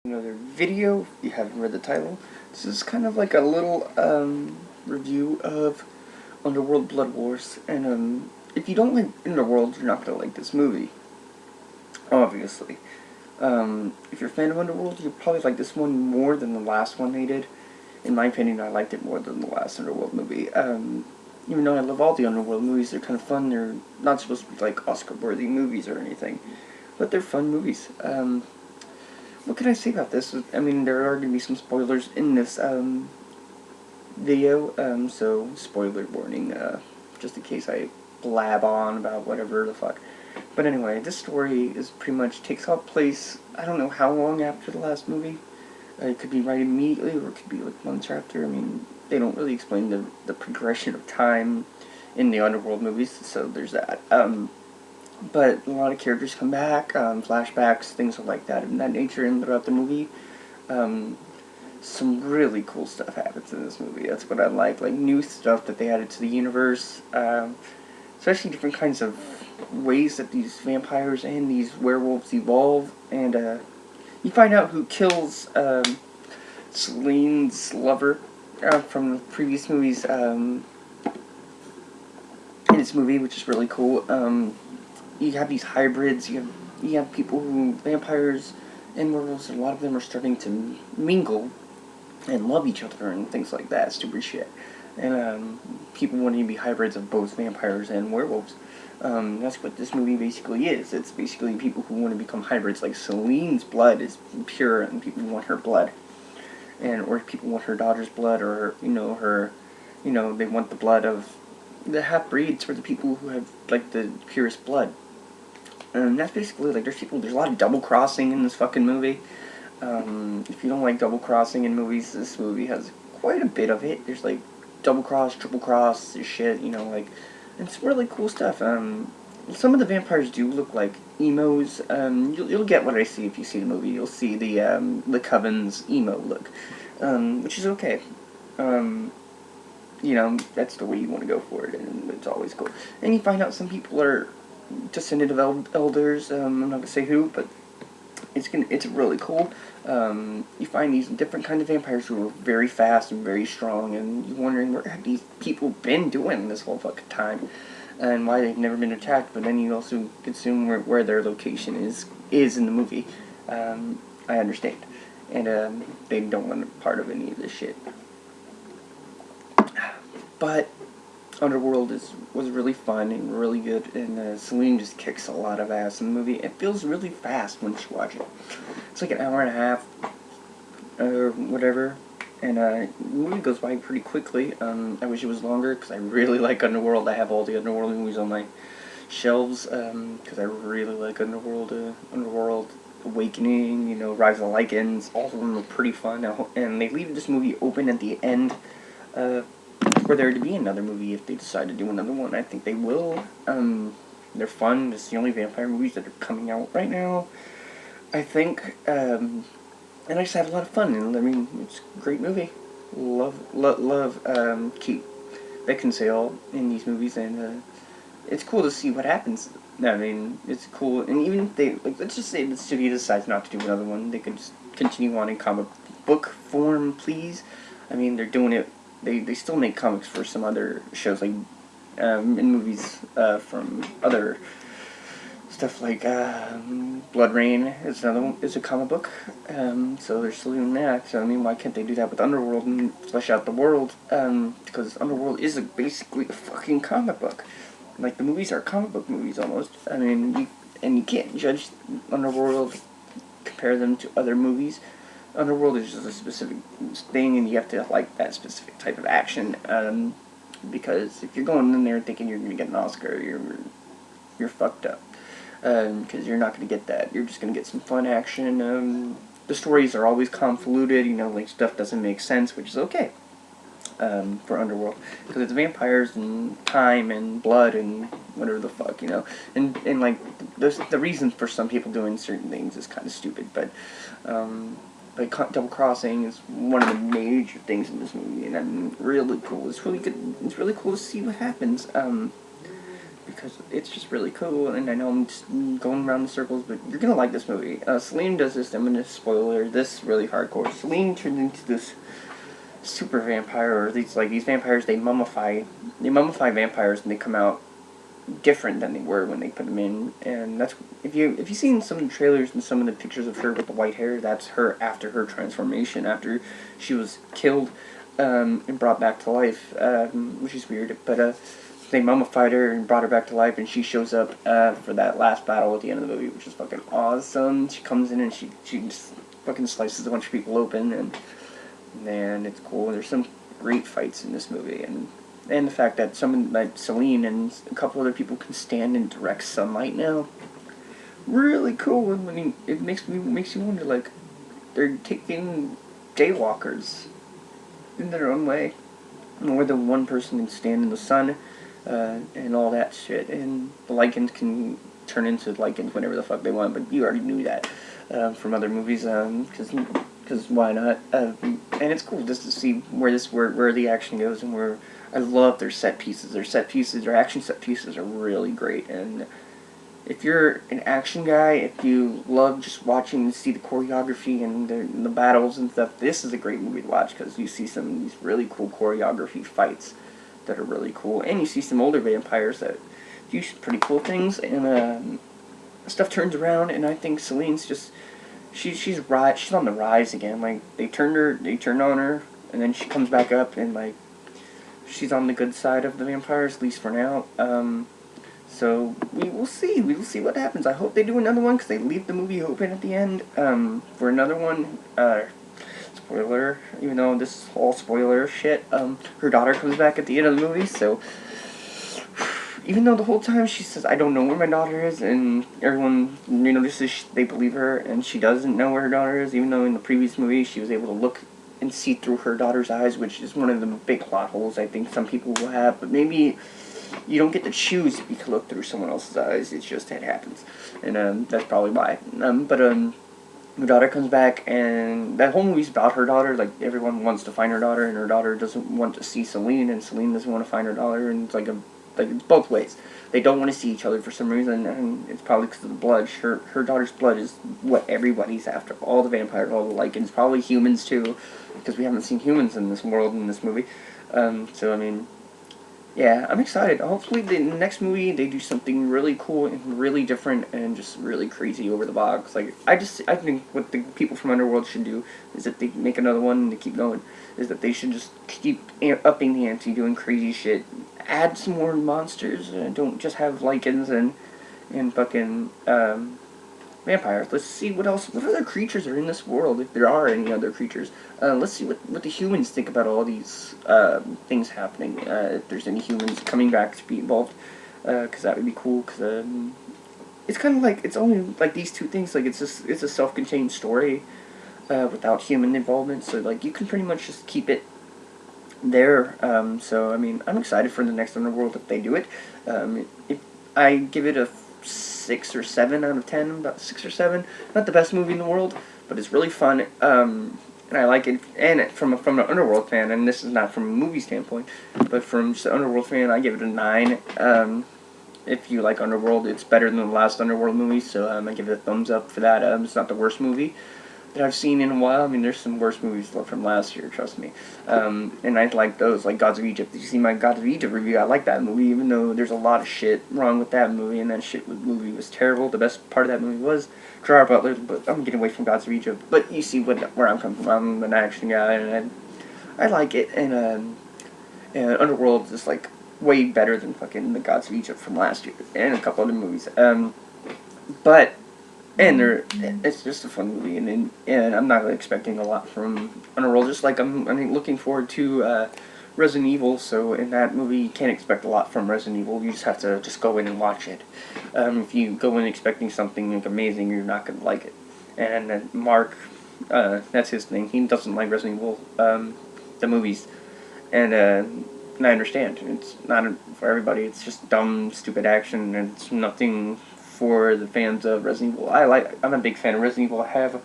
Another video. If you haven't read the title, this is kind of like a little review of Underworld Blood Wars, and if you don't like Underworld, you're not gonna like this movie, obviously. If you're a fan of Underworld, you'll probably like this one more than the last one they did. In my opinion, I liked it more than the last Underworld movie. Even though I love all the Underworld movies, they're kind of fun. They're not supposed to be like Oscar-worthy movies or anything, but they're fun movies. What can I say about this? I mean, there are going to be some spoilers in this video, so spoiler warning, just in case I blab on about whatever the fuck. But anyway, this story is pretty much takes place, I don't know how long after the last movie. It could be right immediately, or it could be like months after. I mean, they don't really explain the progression of time in the Underworld movies, so there's that. But a lot of characters come back, flashbacks, things like that of that nature, and throughout the movie, some really cool stuff happens in this movie. That's what I like new stuff that they added to the universe, especially different kinds of ways that these vampires and these werewolves evolve, and you find out who kills Celine's lover from the previous movies in this movie, which is really cool. You have these hybrids, you have people who, vampires and werewolves, a lot of them are starting to mingle and love each other and things like that, stupid shit. And people wanting to be hybrids of both vampires and werewolves. That's what this movie basically is. It's basically people who want to become hybrids. Like Celine's blood is pure and people want her blood. Or people want her daughter's blood, or, they want the blood of the half-breeds, or the people who have, like, the purest blood. And that's basically, like, there's a lot of double-crossing in this fucking movie. If you don't like double-crossing in movies, this movie has quite a bit of it. There's, like, double-cross, triple-cross, shit, it's really cool stuff. Some of the vampires do look like emos. You'll get what I see if you see the movie. You'll see the Coven's emo look, which is okay. That's the way you want to go for it, and it's always cool. And you find out some people are descendant of elders. I'm not gonna say who, but it's really cool. You find these different kind of vampires who are very fast and very strong, and you're wondering where have these people been doing this whole fucking time, and why they've never been attacked. But then you also assume where their location is in the movie. I understand, and they don't want a part of any of this shit. But Underworld was really fun and really good, and Celine just kicks a lot of ass in the movie. It feels really fast once you watch it. It's like an hour and a half, or whatever, and the movie goes by pretty quickly. I wish it was longer, because I really like Underworld. I have all the Underworld movies on my shelves, because I really like Underworld. Underworld Awakening, Rise of the Lycans, all of them are pretty fun, and they leave this movie open at the end, for there to be another movie if they decide to do another one. I think they will. They're fun. It's the only vampire movies that are coming out right now, I think. And I just have a lot of fun. And I mean, it's a great movie. Love Kate Beckinsale in these movies, and it's cool to see what happens. I mean, it's cool. And even if they, let's just say the studio decides not to do another one, they could just continue on in comic book form, please. I mean, they're doing it. They still make comics for some other shows, like, in movies, from other stuff, like, Blood Rain is another one, is a comic book, so they're still doing that. So, I mean, why can't they do that with Underworld and flesh out the world, because Underworld is basically a fucking comic book. Like, the movies are comic book movies, almost. I mean, you can't judge Underworld, compare them to other movies. Underworld is just a specific thing, and you have to like that specific type of action, because if you're going in there thinking you're going to get an Oscar, you're fucked up, because you're not going to get that. You're just going to get some fun action. The stories are always convoluted, like stuff doesn't make sense, which is okay, for Underworld, because it's vampires and time and blood and whatever the fuck, and like, the reason for some people doing certain things is kind of stupid, but, like, double crossing is one of the major things in this movie, and really cool. It's really good. It's really cool to see what happens, because because it's just really cool. And I know I'm just going around in circles, but you're gonna like this movie. Celine does this. I'm gonna spoiler this really hardcore. Celine turns into this super vampire, or these vampires. They mummify vampires, and they come out different than they were when they put them in. And that's, if you've seen some of the trailers and some of the pictures of her with the white hair, that's her after her transformation, after she was killed and brought back to life, which is weird. But they mummified her and brought her back to life, and she shows up for that last battle at the end of the movie, which is fucking awesome. She comes in and she just fucking slices a bunch of people open, and man, it's cool. There's some great fights in this movie, and the fact that like Celine and a couple other people can stand in direct sunlight now, really cool. I mean, it makes you wonder, like, they're taking daywalkers in their own way. More than one person can stand in the sun, and all that shit. And the lichens can turn into lichens whenever the fuck they want, but you already knew that from other movies, because why not? And it's cool just to see where the action goes, and where I love their set pieces. Their action set pieces are really great. And if you're an action guy, if you love just watching and see the choreography and the battles and stuff, this is a great movie to watch, because you see some of these really cool choreography fights that are really cool, and you see some older vampires that do some pretty cool things, and stuff turns around, and I think Celine's just she's on the rise again. Like, they turned on her, and then she comes back up, and like she's on the good side of the vampires, at least for now. So we will see what happens. I hope they do another one, because they leave the movie open at the end for another one. Spoiler, even though this is all spoiler shit, her daughter comes back at the end of the movie, so even though the whole time she says, I don't know where my daughter is, and everyone, notices they believe her, and she doesn't know where her daughter is, even though in the previous movie she was able to look and see through her daughter's eyes, which is one of the big plot holes I think some people will have. But maybe you don't get to choose if you can look through someone else's eyes. It's just, it happens, and that's probably why. But her daughter comes back, and that whole movie's about her daughter. Like, everyone wants to find her daughter, and her daughter doesn't want to see Celine, and Celine doesn't want to find her daughter, and it's like it's both ways. They don't want to see each other for some reason, and it's probably because of the blood. Her daughter's blood is what everybody's after. All the vampires, all the lichens, probably humans too, because we haven't seen humans in this world in this movie. So I mean, yeah, I'm excited. Hopefully, in the next movie they do something really cool and really different and just really crazy over the box. Like, I think what the people from Underworld should do is that they make another one and they keep going. Is that they should just keep upping the ante, doing crazy shit. Add some more monsters. Don't just have lichens and fucking vampires. Let's see what other creatures are in this world, if there are any other creatures. Let's see what the humans think about all these things happening. If there's any humans coming back to be involved, because that would be cool. Because it's kind of like, it's only like these two things. Like, it's a self-contained story without human involvement. So like, you can pretty much just keep it there. So I mean, I'm excited for the next Underworld if they do it. If I give it a 6 or 7 out of 10, about 6 or 7. Not the best movie in the world, but it's really fun, and I like it. And from an Underworld fan, and this is not from a movie standpoint, but from just an Underworld fan, I give it a 9. If you like Underworld, it's better than the last Underworld movie, so I give it a thumbs up for that. It's not the worst movie that I've seen in a while. I mean, there's some worse movies from last year, trust me. And I like those, like Gods of Egypt. Did you see my Gods of Egypt review? I like that movie, even though there's a lot of shit wrong with that movie, and that movie was terrible. The best part of that movie was Gerard Butler, but I'm getting away from Gods of Egypt. But you see where I'm coming from. I'm an action guy, and I like it, and Underworld is, like, way better than fucking the Gods of Egypt from last year, and a couple other movies. It's just a fun movie, and I'm not expecting a lot from Underworld. Just like I'm looking forward to Resident Evil. So in that movie, you can't expect a lot from Resident Evil. You just have to just go in and watch it. If you go in expecting something like amazing, you're not gonna like it. And Mark, that's his thing. He doesn't like Resident Evil, the movies, and I understand. It's not for everybody. It's just dumb, stupid action, and it's nothing for the fans of Resident Evil. I'm a big fan of Resident Evil. I have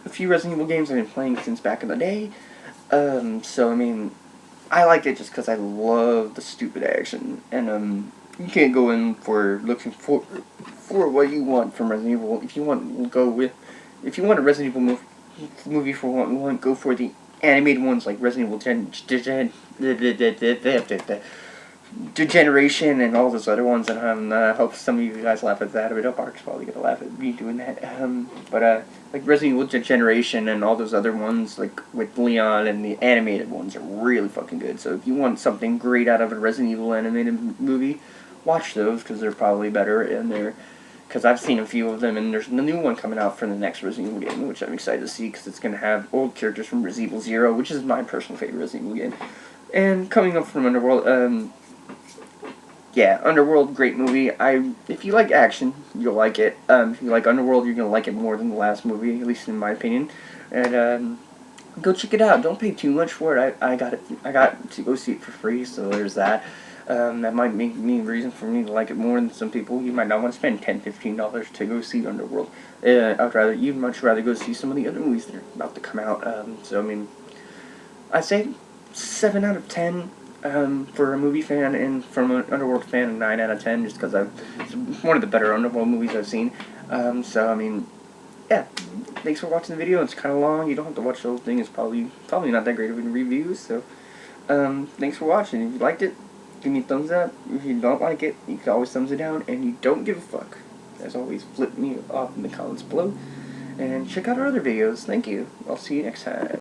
a few Resident Evil games I've been playing since back in the day. So I mean, I like it just because I love the stupid action, and you can't go in for looking for what you want from Resident Evil. If you want a Resident Evil movie for one, go for the animated ones like Resident Evil Degeneration and all those other ones, and I hope some of you guys laugh at that. I know Mark's probably gonna laugh at me doing that. But like Resident Evil Degeneration and all those other ones, like with Leon, and the animated ones are really fucking good. So if you want something great out of a Resident Evil animated movie, watch those because they're probably better, and they're because I've seen a few of them, and there's a new one coming out for the next Resident Evil game, which I'm excited to see because it's gonna have old characters from Resident Evil 0, which is my personal favorite Resident Evil game, and coming up from Underworld. Yeah, Underworld, great movie. If you like action, you'll like it. If you like Underworld, you're gonna like it more than the last movie, at least in my opinion. And go check it out. Don't pay too much for it. I got to go see it for free, so there's that. That might make me a reason for me to like it more than some people. You might not want to spend $10-15 to go see Underworld. You'd much rather go see some of the other movies that are about to come out. So I mean, I'd say 7 out of 10. For a movie fan and from an Underworld fan, a 9 out of 10, just because it's one of the better Underworld movies I've seen. So I mean, yeah. Thanks for watching the video. It's kind of long. You don't have to watch the whole thing. It's probably not that great of a review. So, thanks for watching. If you liked it, give me a thumbs up. If you don't like it, you can always thumbs it down. And you don't give a fuck, as always, flip me off in the comments below. And check out our other videos. Thank you. I'll see you next time.